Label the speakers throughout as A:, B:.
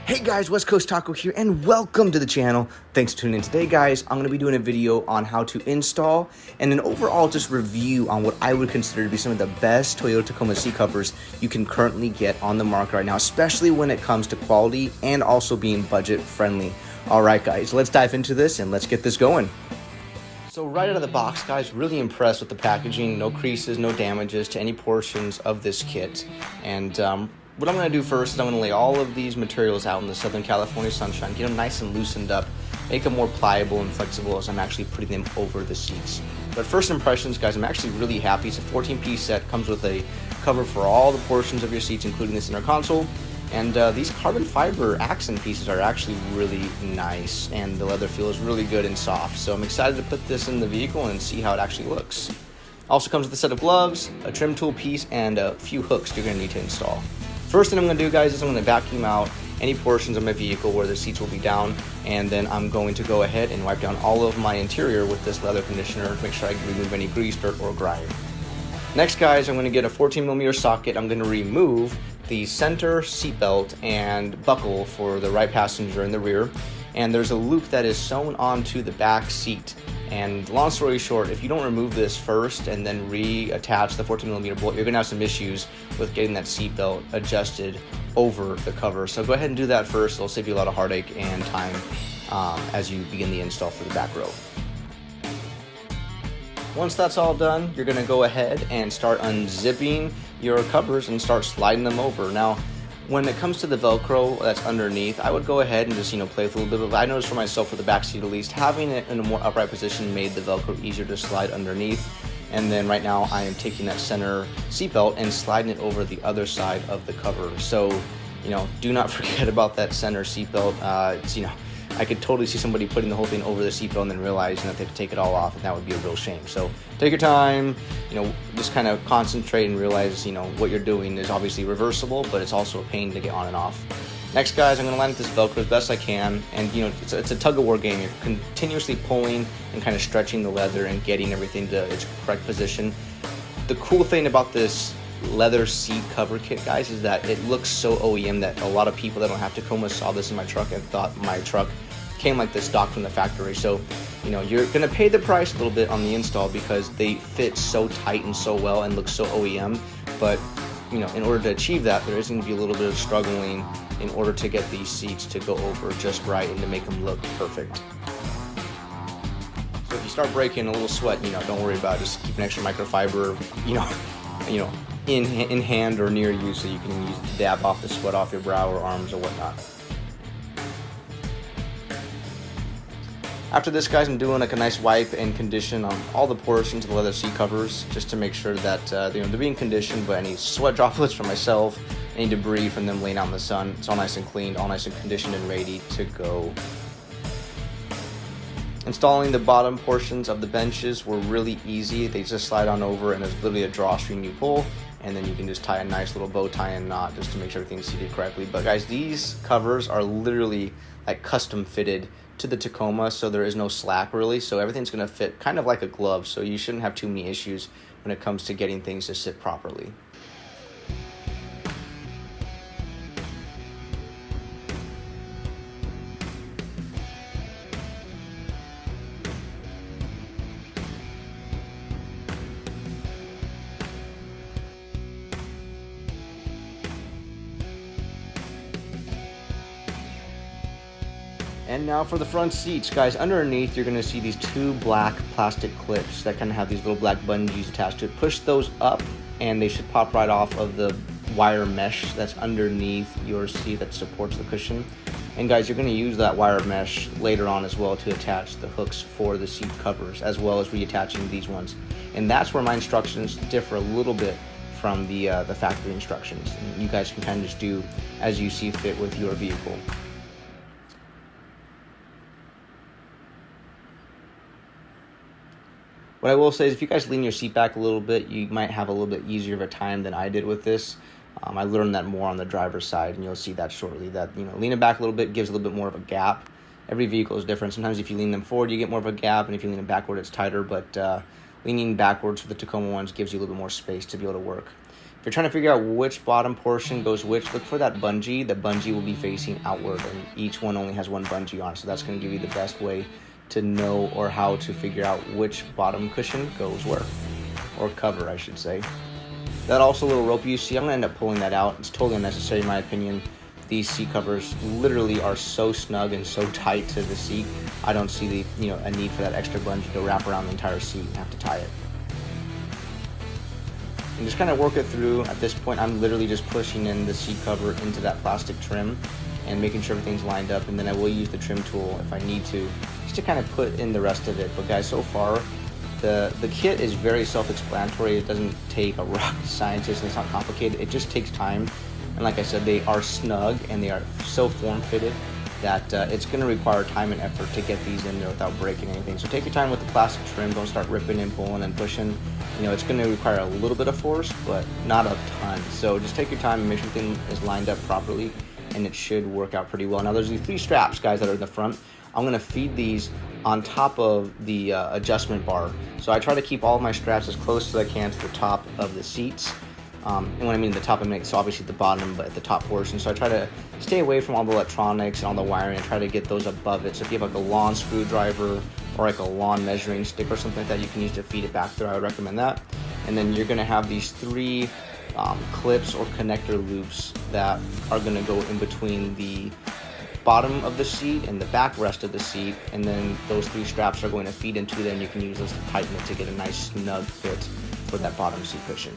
A: Hey guys, West Coast Taco here, and welcome to the channel. Thanks for tuning in today, guys. I'm going to be doing a video on how to install and an overall just review on what I would consider to be some of the best Toyota Tacoma seat covers you can currently get on the market right now, especially when it comes to quality and also being budget friendly. All right, guys, let's dive into this and let's get this going. So right out of the box, guys, really impressed with the packaging. No creases, no damages to any portions of this kit. And what I'm going to do first is I'm going to lay all of these materials out in the Southern California sunshine, get them nice and loosened up, make them more pliable and flexible as I'm actually putting them over the seats. But first impressions, guys, I'm actually really happy. It's a 14-piece set, comes with a cover for all the portions of your seats, including the center console. And these carbon fiber accent pieces are actually really nice, and the leather feels really good and soft. So I'm excited to put this in the vehicle and see how it actually looks. Also comes with a set of gloves, a trim tool piece, and a few hooks you're going to need to install. First thing I'm going to do, guys, is I'm going to vacuum out any portions of my vehicle where the seats will be down, and then I'm going to go ahead and wipe down all of my interior with this leather conditioner to make sure I can remove any grease, dirt, or grime. Next, guys, I'm going to get a 14mm socket. I'm going to remove the center seatbelt and buckle for the right passenger in the rear, and there's a loop that is sewn onto the back seat. And long story short, if you don't remove this first and then reattach the 14mm bolt, you're going to have some issues with getting that seatbelt adjusted over the cover. So go ahead and do that first. It'll save you a lot of heartache and time as you begin the install for the back row. Once that's all done, you're going to go ahead and start unzipping your covers and start sliding them over. Now, when it comes to the Velcro that's underneath, I would go ahead and just, play with a little bit of it. I noticed for myself for the back seat at least, having it in a more upright position made the Velcro easier to slide underneath. And then right now I am taking that center seatbelt and sliding it over the other side of the cover. So, do not forget about that center seatbelt. I could totally see somebody putting the whole thing over the seatbelt and then realizing that they have to take it all off, and that would be a real shame. So take your time, just kind of concentrate and realize, what you're doing is obviously reversible, but it's also a pain to get on and off. Next, guys, I'm going to line up this Velcro as best I can, and it's a tug-of-war game. You're continuously pulling and kind of stretching the leather and getting everything to its correct position. The cool thing about this leather seat cover kit, guys, is that it looks so OEM that a lot of people that don't have Tacoma saw this in my truck and thought my truck came like this stock from the factory. So you're gonna pay the price a little bit on the install because they fit so tight and so well and look so OEM, but in order to achieve that, there is going to be a little bit of struggling in order to get these seats to go over just right and to make them look perfect. So if you start breaking a little sweat, don't worry about it. Just keep an extra microfiber in hand or near you, so you can use it to dab off the sweat off your brow or arms or whatnot. After this, guys, I'm doing like a nice wipe and condition on all the portions of the leather seat covers just to make sure that they're being conditioned, but any sweat droplets from myself, any debris from them laying out in the sun, it's all nice and cleaned, all nice and conditioned and ready to go. Installing the bottom portions of the benches were really easy. They just slide on over, and there's literally a drawstring you pull, and then you can just tie a nice little bow tie and knot just to make sure everything's seated correctly. But guys, these covers are literally like custom fitted to the Tacoma, so there is no slack really, so everything's going to fit kind of like a glove, so you shouldn't have too many issues when it comes to getting things to sit properly. And now for the front seats, guys. Underneath, you're going to see these two black plastic clips that kind of have these little black bungees attached to it. Push those up, and they should pop right off of the wire mesh that's underneath your seat that supports the cushion. And guys, you're going to use that wire mesh later on as well to attach the hooks for the seat covers, as well as reattaching these ones. And that's where my instructions differ a little bit from the factory instructions. And you guys can kind of just do as you see fit with your vehicle. What I will say is if you guys lean your seat back a little bit, you might have a little bit easier of a time than I did with this. I learned that more on the driver's side, and you'll see that shortly, that leaning back a little bit gives a little bit more of a gap. Every vehicle is different. Sometimes if you lean them forward, you get more of a gap, and if you lean them backward, it's tighter, but leaning backwards for the Tacoma ones gives you a little bit more space to be able to work. If you're trying to figure out which bottom portion goes which, look for that bungee. The bungee will be facing outward, and each one only has one bungee on it. So that's going to give you the best way to know or how to figure out which bottom cushion goes where, or cover, I should say. That also little rope you see, I'm going to end up pulling that out. It's totally unnecessary in my opinion. These seat covers literally are so snug and so tight to the seat. I don't see the a need for that extra bungee to wrap around the entire seat and have to tie it. And just kind of work it through. At this point, I'm literally just pushing in the seat cover into that plastic trim and making sure everything's lined up, and then I will use the trim tool if I need to, just to kind of put in the rest of it. But guys, so far, the kit is very self-explanatory. It doesn't take a rocket scientist, and it's not complicated. It just takes time, and like I said, they are snug and they are so form-fitted that it's going to require time and effort to get these in there without breaking anything. So take your time with the plastic trim. Don't start ripping and pulling and pushing. It's going to require a little bit of force, but not a ton. So just take your time and make sure everything is lined up properly, and it should work out pretty well. Now there's these 3 straps, guys, that are in the front. I'm going to feed these on top of the adjustment bar. So I try to keep all of my straps as close as I can to the top of the seats. And when I mean the top, I mean it's obviously the bottom, but at the top portion. So I try to stay away from all the electronics and all the wiring and try to get those above it. So if you have like a lawn screwdriver or like a lawn measuring stick or something like that, you can use to feed it back there. I would recommend that. And then you're going to have these 3 clips or connector loops that are going to go in between the bottom of the seat and the backrest of the seat, and then those 3 straps are going to feed into it, and you can use those to tighten it to get a nice snug fit for that bottom seat cushion.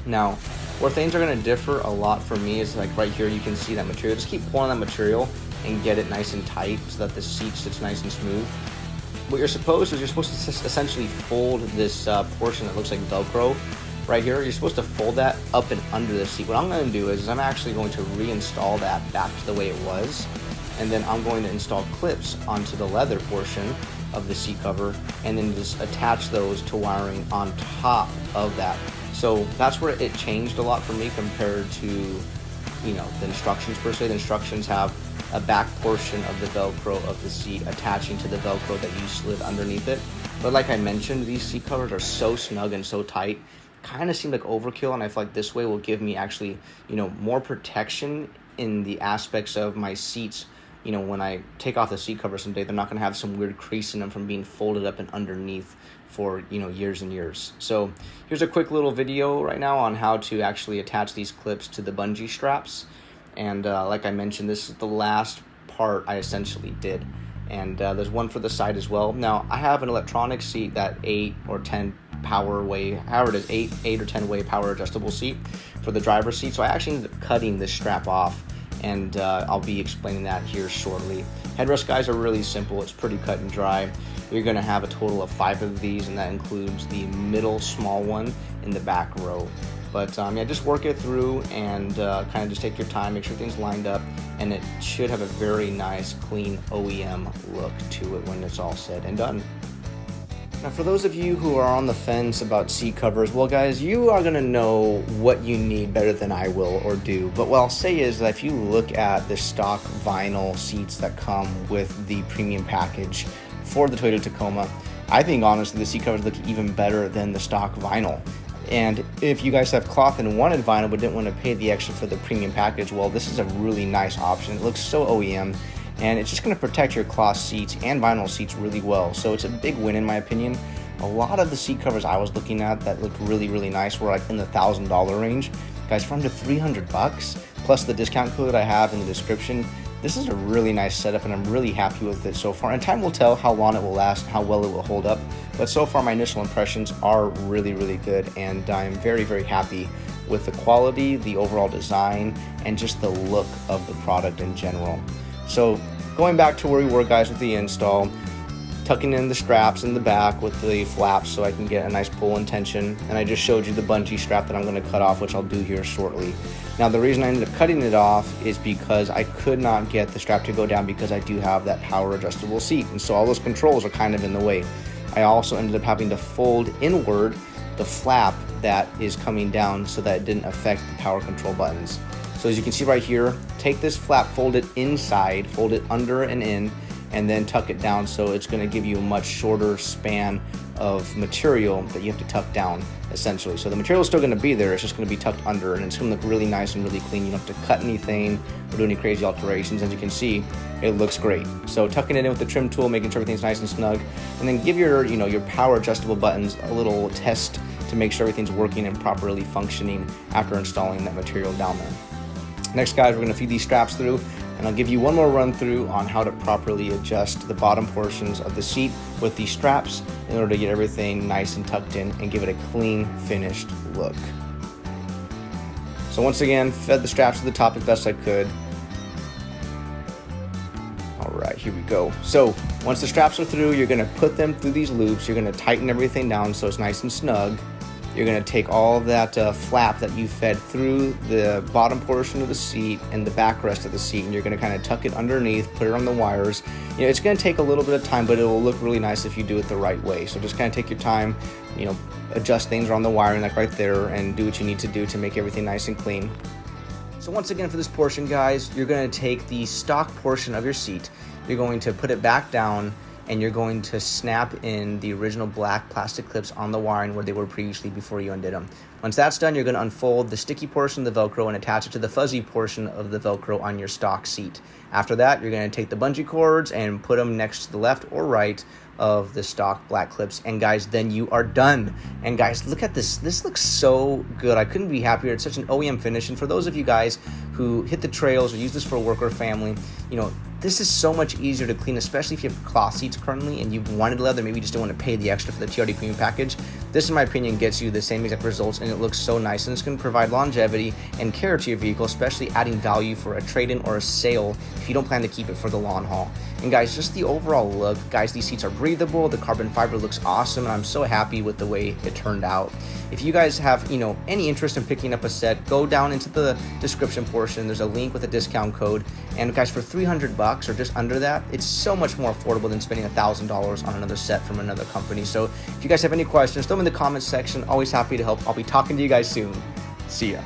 A: Now, where things are going to differ a lot for me is like right here, you can see that material. Just keep pulling that material and get it nice and tight so that the seat sits nice and smooth. What you're supposed to essentially fold this portion that looks like Velcro right here. You're supposed to fold that up and under the seat. What I'm going to do is I'm actually going to reinstall that back to the way it was, and then I'm going to install clips onto the leather portion of the seat cover, and then just attach those to wiring on top of that. So that's where it changed a lot for me compared to the instructions per se. The instructions have a back portion of the Velcro of the seat attaching to the Velcro that you slid underneath it. But like I mentioned, these seat covers are so snug and so tight, kind of seem like overkill, and I feel like this way will give me actually more protection in the aspects of my seats. When I take off the seat cover someday, they're not going to have some weird crease in them from being folded up and underneath for years and years. So here's a quick little video right now on how to actually attach these clips to the bungee straps. And like I mentioned, this is the last part I essentially did, and there's one for the side as well. Now I have an electronic seat that 8 or 10 power way, however it is, 8 or 10 way power adjustable seat for the driver's seat. So I actually ended up cutting this strap off, and I'll be explaining that here shortly. Headrest, guys, are really simple. It's pretty cut and dry. You're going to have a total of 5 of these, and that includes the middle small one in the back row. But yeah, just work it through and kind of just take your time, make sure things lined up, and it should have a very nice, clean OEM look to it when it's all said and done. Now, for those of you who are on the fence about seat covers, well, guys, you are going to know what you need better than I will or do. But what I'll say is that if you look at the stock vinyl seats that come with the premium package for the Toyota Tacoma, I think, honestly, the seat covers look even better than the stock vinyl. And if you guys have cloth and wanted vinyl but didn't want to pay the extra for the premium package, well, this is a really nice option. It looks so OEM, and it's just going to protect your cloth seats and vinyl seats really well. So it's a big win in my opinion. A lot of the seat covers I was looking at that looked really, really nice were like in the $1,000 range. Guys, for under $300 plus the discount code I have in the description, this is a really nice setup, and I'm really happy with it so far. And time will tell how long it will last, how well it will hold up. But so far, my initial impressions are really, really good, and I'm very, very happy with the quality, the overall design, and just the look of the product in general. So going back to where we were, guys, with the install, tucking in the straps in the back with the flaps so I can get a nice pull and tension. And I just showed you the bungee strap that I'm going to cut off, which I'll do here shortly. Now, the reason I ended up cutting it off is because I could not get the strap to go down because I do have that power adjustable seat. And so all those controls are kind of in the way. I also ended up having to fold inward the flap that is coming down so that it didn't affect the power control buttons. So as you can see right here, take this flap, fold it inside, fold it under and in, and then tuck it down, so it's going to give you a much shorter span of material that you have to tuck down essentially. So the material is still going to be there, it's just going to be tucked under, and it's going to look really nice and really clean. You don't have to cut anything or do any crazy alterations. As you can see, it looks great. So tucking it in with the trim tool, making sure everything's nice and snug, and then give your your power adjustable buttons a little test to make sure everything's working and properly functioning after installing that material down there. Next, guys, we're going to feed these straps through, and I'll give you one more run through on how to properly adjust the bottom portions of the seat with these straps in order to get everything nice and tucked in and give it a clean, finished look. So once again, fed the straps to the top as best I could. All right, here we go. So once the straps are through, you're going to put them through these loops. You're going to tighten everything down so it's nice and snug. You're going to take all that flap that you fed through the bottom portion of the seat and the backrest of the seat, and you're going to kind of tuck it underneath, put it on the wires. It's going to take a little bit of time, but it will look really nice if you do it the right way. So just kind of take your time, adjust things around the wiring like right there, and do what you need to do to make everything nice and clean. So once again, for this portion, guys, you're going to take the stock portion of your seat, you're going to put it back down, and you're going to snap in the original black plastic clips on the wiring where they were previously before you undid them. Once that's done, you're going to unfold the sticky portion of the Velcro and attach it to the fuzzy portion of the Velcro on your stock seat. After that, you're going to take the bungee cords and put them next to the left or right of the stock black clips, and guys, then you are done. And guys, look at this. This looks so good. I couldn't be happier. It's such an OEM finish, and for those of you guys who hit the trails or use this for work or family, this is so much easier to clean, especially if you have cloth seats currently and you've wanted leather, maybe you just don't want to pay the extra for the TRD premium package. This, in my opinion, gets you the same exact results, and it looks so nice, and it's going to provide longevity and care to your vehicle, especially adding value for a trade-in or a sale if you don't plan to keep it for the long haul. And guys, just the overall look, guys, these seats are breathable, the carbon fiber looks awesome, and I'm so happy with the way it turned out. If you guys have, any interest in picking up a set, go down into the description portion. There's a link with a discount code, and guys, for $300 or just under that, it's so much more affordable than spending $1,000 on another set from another company. So if you guys have any questions, throw them in the comments section. Always happy to help. I'll be talking to you guys soon. See ya.